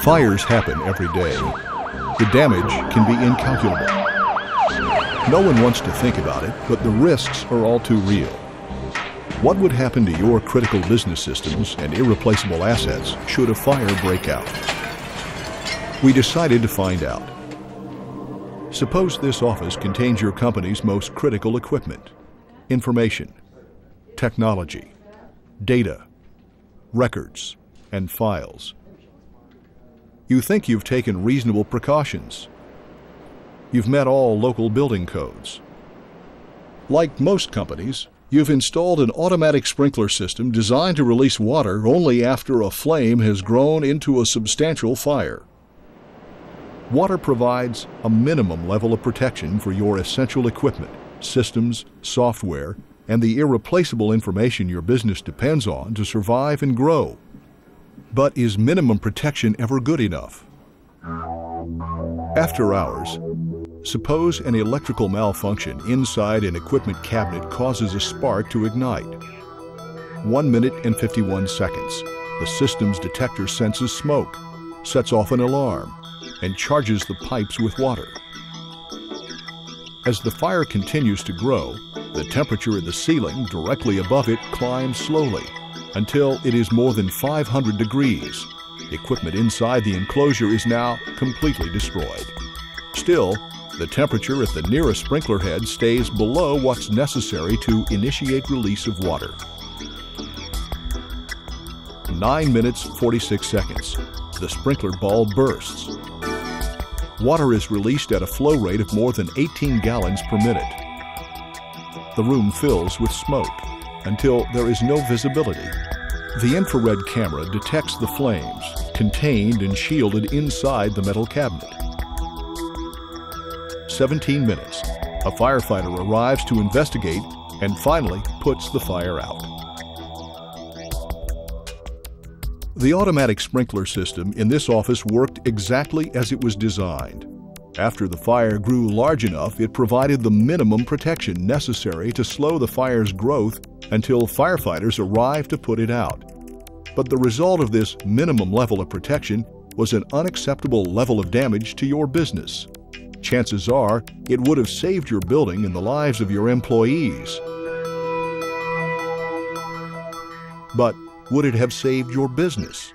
Fires happen every day. The damage can be incalculable. No one wants to think about it, but the risks are all too real. What would happen to your critical business systems and irreplaceable assets should a fire break out? We decided to find out. Suppose this office contains your company's most critical equipment, information, technology, data, records, and files. You think you've taken reasonable precautions. You've met all local building codes. Like most companies, you've installed an automatic sprinkler system designed to release water only after a flame has grown into a substantial fire. Water provides a minimum level of protection for your essential equipment, systems, software, and the irreplaceable information your business depends on to survive and grow. But is minimum protection ever good enough? After hours, suppose an electrical malfunction inside an equipment cabinet causes a spark to ignite. 1 minute and 51 seconds. The system's detector senses smoke, sets off an alarm, and charges the pipes with water. As the fire continues to grow, the temperature in the ceiling directly above it climbs slowly until it is more than 500 degrees. Equipment inside the enclosure is now completely destroyed. Still, the temperature at the nearest sprinkler head stays below what's necessary to initiate release of water. 9 minutes, 46 seconds. The sprinkler bulb bursts. Water is released at a flow rate of more than 18 gallons per minute. The room fills with smoke until there is no visibility. The infrared camera detects the flames contained and shielded inside the metal cabinet. 17 minutes. A firefighter arrives to investigate and finally puts the fire out. The automatic sprinkler system in this office worked exactly as it was designed. After the fire grew large enough, it provided the minimum protection necessary to slow the fire's growth until firefighters arrived to put it out. But the result of this minimum level of protection was an unacceptable level of damage to your business. Chances are it would have saved your building and the lives of your employees. But would it have saved your business?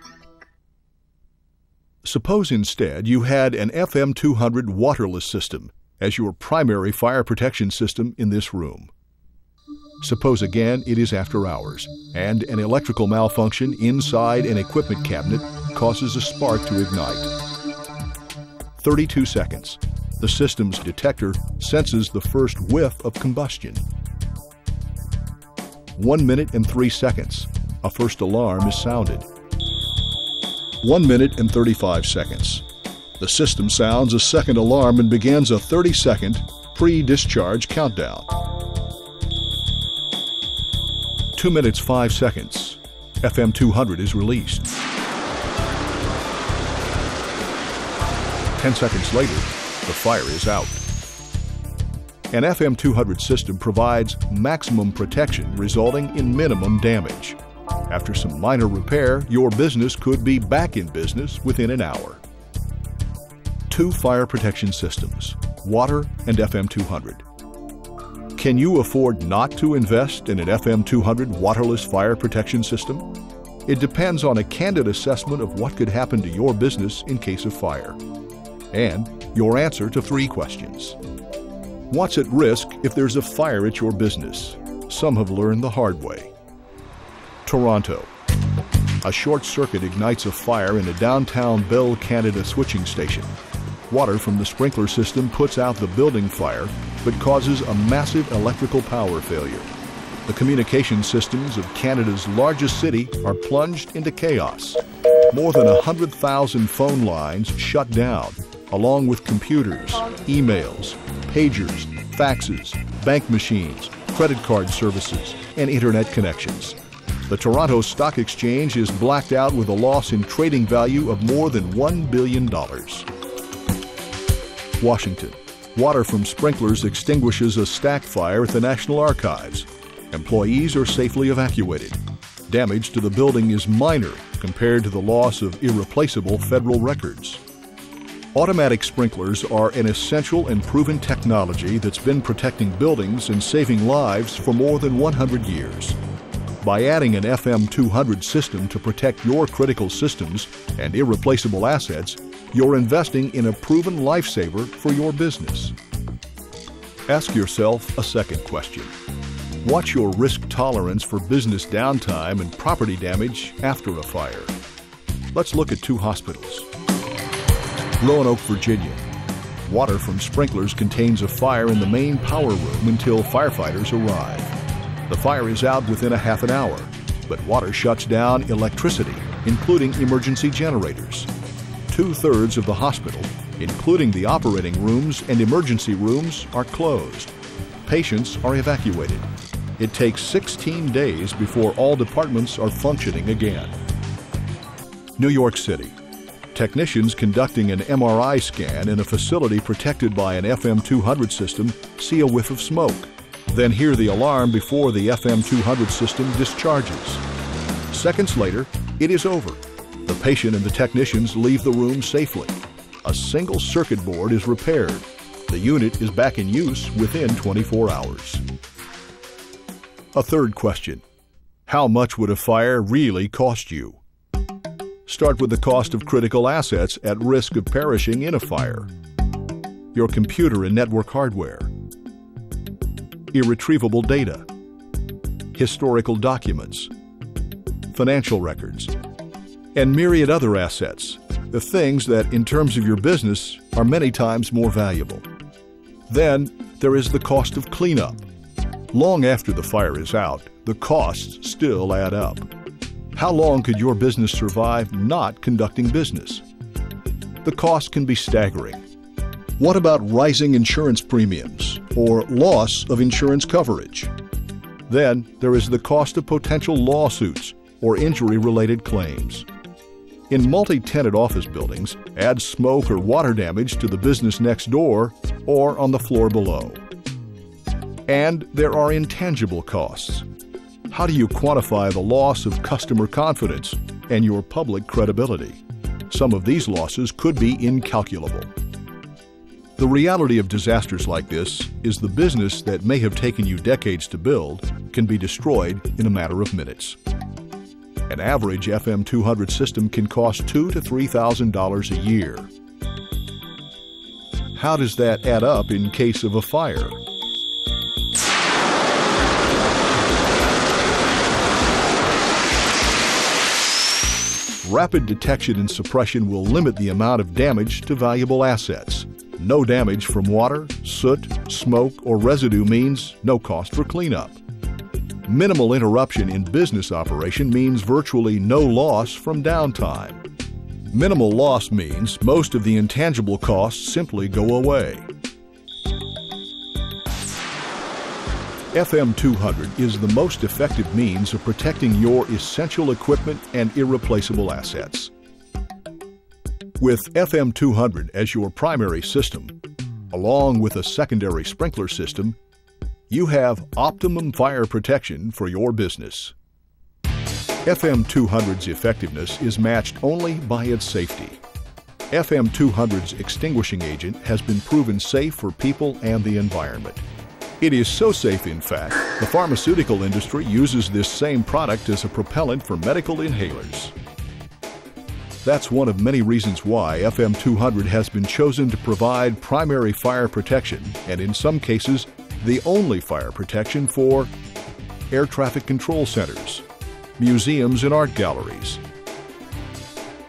Suppose instead you had an FM200 waterless system as your primary fire protection system in this room. Suppose again it is after hours, and an electrical malfunction inside an equipment cabinet causes a spark to ignite. 32 seconds. The system's detector senses the first whiff of combustion. 1 minute and 3 seconds. A first alarm is sounded. 1 minute and 35 seconds. The system sounds a second alarm and begins a 30-second pre-discharge countdown. 2 minutes 5 seconds. FM200 is released. 10 seconds later, the fire is out. An FM200 system provides maximum protection resulting in minimum damage. After some minor repair, your business could be back in business within an hour. 2 fire protection systems, water and FM200. Can you afford not to invest in an FM200 waterless fire protection system? It depends on a candid assessment of what could happen to your business in case of fire. And your answer to 3 questions. What's at risk if there's a fire at your business? Some have learned the hard way. Toronto. A short circuit ignites a fire in a downtown Bell Canada switching station. Water from the sprinkler system puts out the building fire, but causes a massive electrical power failure. The communication systems of Canada's largest city are plunged into chaos. More than 100,000 phone lines shut down, along with computers, emails, pagers, faxes, bank machines, credit card services, and internet connections. The Toronto Stock Exchange is blacked out with a loss in trading value of more than $1 billion. Washington. Water from sprinklers extinguishes a stack fire at the National Archives. Employees are safely evacuated. Damage to the building is minor compared to the loss of irreplaceable federal records. Automatic sprinklers are an essential and proven technology that's been protecting buildings and saving lives for more than 100 years. By adding an FM200 system to protect your critical systems and irreplaceable assets, you're investing in a proven lifesaver for your business. Ask yourself a second question. What's your risk tolerance for business downtime and property damage after a fire? Let's look at two hospitals. Roanoke, Virginia. Water from sprinklers contains a fire in the main power room until firefighters arrive. The fire is out within a half an hour, but water shuts down electricity, including emergency generators. 2/3 of the hospital, including the operating rooms and emergency rooms, are closed. Patients are evacuated. It takes 16 days before all departments are functioning again. New York City. Technicians conducting an MRI scan in a facility protected by an FM200 system see a whiff of smoke, then hear the alarm before the FM200 system discharges. Seconds later, it is over. The patient and the technicians leave the room safely. A single circuit board is repaired. The unit is back in use within 24 hours. A third question. How much would a fire really cost you? Start with the cost of critical assets at risk of perishing in a fire. Your computer and network hardware, irretrievable data, historical documents, financial records, and myriad other assets, the things that, in terms of your business, are many times more valuable. Then, there is the cost of cleanup. Long after the fire is out, the costs still add up. How long could your business survive not conducting business? The cost can be staggering. What about rising insurance premiums or loss of insurance coverage? Then there is the cost of potential lawsuits or injury-related claims. In multi-tenant office buildings, add smoke or water damage to the business next door or on the floor below. And there are intangible costs. How do you quantify the loss of customer confidence and your public credibility? Some of these losses could be incalculable. The reality of disasters like this is the business that may have taken you decades to build can be destroyed in a matter of minutes. An average FM200 system can cost $2,000 to $3,000 a year. How does that add up in case of a fire? Rapid detection and suppression will limit the amount of damage to valuable assets. No damage from water, soot, smoke, or residue means no cost for cleanup. Minimal interruption in business operation means virtually no loss from downtime. Minimal loss means most of the intangible costs simply go away. FM200 is the most effective means of protecting your essential equipment and irreplaceable assets. With FM200 as your primary system, along with a secondary sprinkler system, you have optimum fire protection for your business. FM200's effectiveness is matched only by its safety. FM200's extinguishing agent has been proven safe for people and the environment. It is so safe, in fact, the pharmaceutical industry uses this same product as a propellant for medical inhalers. That's one of many reasons why FM200 has been chosen to provide primary fire protection, and in some cases, the only fire protection for air traffic control centers, museums and art galleries,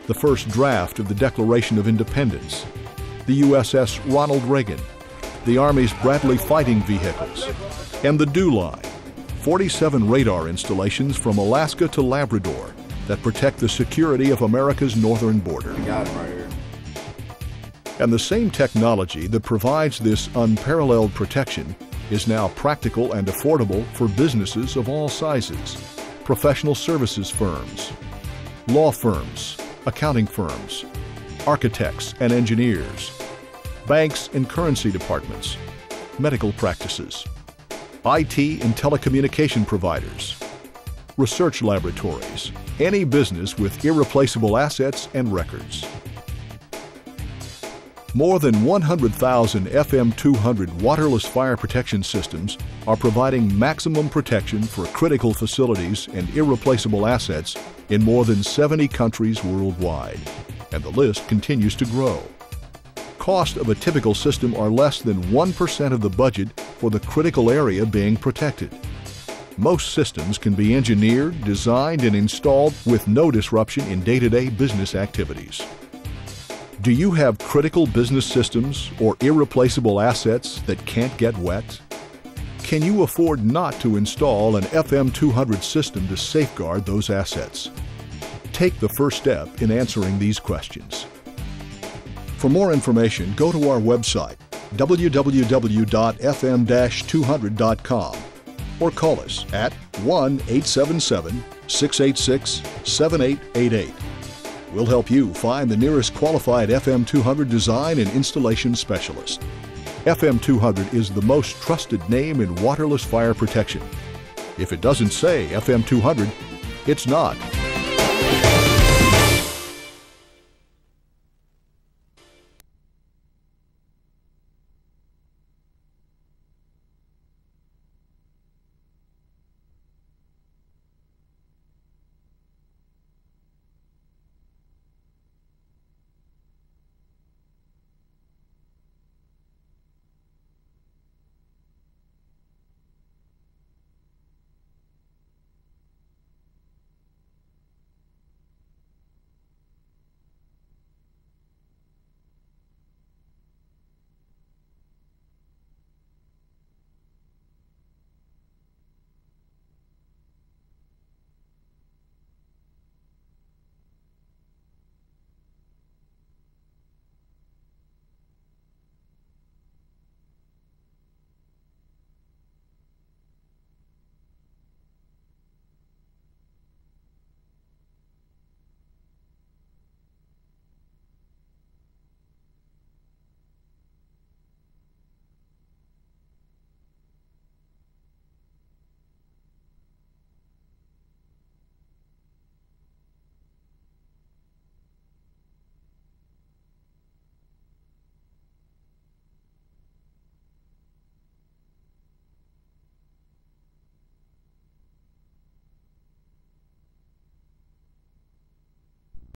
the first draft of the Declaration of Independence, the USS Ronald Reagan, the Army's Bradley fighting vehicles, and the DEW Line, 47 radar installations from Alaska to Labrador that protect the security of America's northern border. We got it right here. And the same technology that provides this unparalleled protection is now practical and affordable for businesses of all sizes, professional services firms, law firms, accounting firms, architects and engineers, banks and currency departments, medical practices, IT and telecommunication providers, research laboratories, any business with irreplaceable assets and records. More than 100,000 FM200 waterless fire protection systems are providing maximum protection for critical facilities and irreplaceable assets in more than 70 countries worldwide, and the list continues to grow. Cost of a typical system are less than 1% of the budget for the critical area being protected. Most systems can be engineered, designed, and installed with no disruption in day-to-day business activities. Do you have critical business systems or irreplaceable assets that can't get wet? Can you afford not to install an FM200 system to safeguard those assets? Take the first step in answering these questions. For more information, go to our website, www.fm-200.com, or call us at 1-877-686-7888. We'll help you find the nearest qualified FM200 design and installation specialist. FM200 is the most trusted name in waterless fire protection. If it doesn't say FM200, it's not.